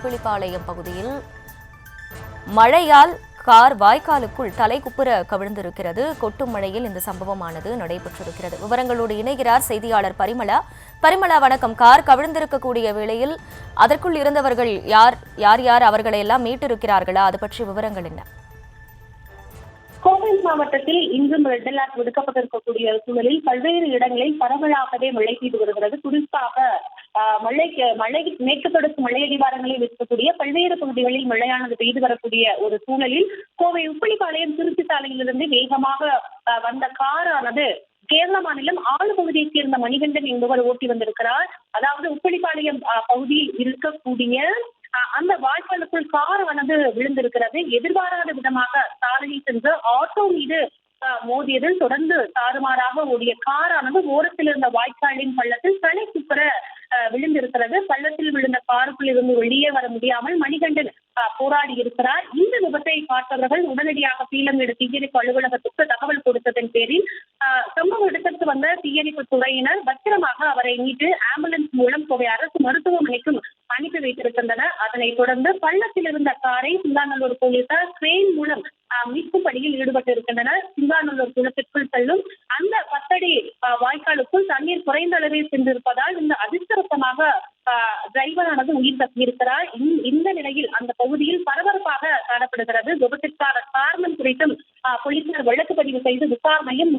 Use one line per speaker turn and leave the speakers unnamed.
உப்பிலிப்பாளையம் பகுதியில் மழையால் கார் வாய்க்காலுக்குள் தலைகுப்புற கவிழ்ந்திருக்கிறது. கொட்டும் மழையில் இந்த சம்பவமானது நடைபெற்றிருக்கிறது. விவரங்களோடு இணைகிறார் செய்தியாளர் பரிமளா. பரிமளா, வணக்கம். கார் கவிழ்ந்திருக்கக்கூடிய வேளையில் அதற்குள் இருந்தவர்கள் யார் யார் அவர்களை எல்லாம் மீட்டிருக்கிறார்களா? அது பற்றிய விவரங்கள் என்ன?
கோவை மாவட்டத்தில் இன்றும் ரெட் அலர்ட் விடுக்கப்பட்டிருக்கக்கூடிய சூழலில் பல்வேறு இடங்களில் பரவலாகவே மழை பெய்து வருகிறது. குறிப்பாக மழை மேற்கு தொடர்ச்சி மலை அடிவாரங்களில் இருக்கக்கூடிய பல்வேறு பகுதிகளில் மழையானது பெய்து வரக்கூடிய ஒரு சூழலில் கோவை உப்பிலிப்பாளையம் திருச்சி சாலையிலிருந்து வேகமாக வந்த காரானது கேரள மாநிலம் ஆளு பகுதியைச் சேர்ந்த மணிகண்டன் என்பவர் ஓட்டி வந்திருக்கிறார். அதாவது உப்பிலிப்பாளையம் பகுதியில் இருக்கக்கூடிய அந்த வாய்க்காலுக்குள் காரானது விழுந்திருக்கிறது. எதிர்பாராத விதமாக சாலையில் சென்று ஆட்டோ மீது மோதியதில் தொடர்ந்து தாறுமாறாக ஓடிய காரானது ஓரத்தில் இருந்த வாய்க்காலின் பள்ளத்தில் தலைக்குப்புற விழுந்திருக்கிறது. பள்ளத்தில் விழுந்த காருக்குள் இருந்து வெளியே வர முடியாமல் மணிகண்டன் போராடி இருக்கிறார். இந்த விபத்தை பார்த்தவர்கள் உடனடியாக பீலமேடு தீயணைப்பு அலுவலகத்துக்கு தகவல் கொடுத்ததன் பேரில் சம்பவ இடத்திற்கு வந்த தீயணைப்பு துறையினர் பத்திரமாக அவரை மீட்டு ஆம்புலன்ஸ் மூலம் கோவை அரசு மருத்துவமனைக்கும் அனுப்பி வைத்திருக்கின்றனர். அதனைத் தொடர்ந்து பள்ளத்தில் இருந்த காரை சிங்காநல்லூர் போலீசார் கிரேன் மூலம் மீட்கும் பணியில் ஈடுபட்டு இருக்கின்றனர். சிங்காநல்லூர் குளத்திற்குள் செல்லும் அந்த 10 அடி வாய்க்காலுக்குள் தண்ணீர் குறைந்த அளவில் சென்றிருப்பதால் இந்த அதிர்ஷ்டவசமாக டிரைவரானது உயிர் தப்பியிருக்கிறார். இந்த நிலையில் அந்த பகுதியில் பரபரப்பாக காணப்படுகிறது. விபத்திற்கான காரணம் குறித்தும் போலீசார் வழக்கு பதிவு செய்து விசாரணையும்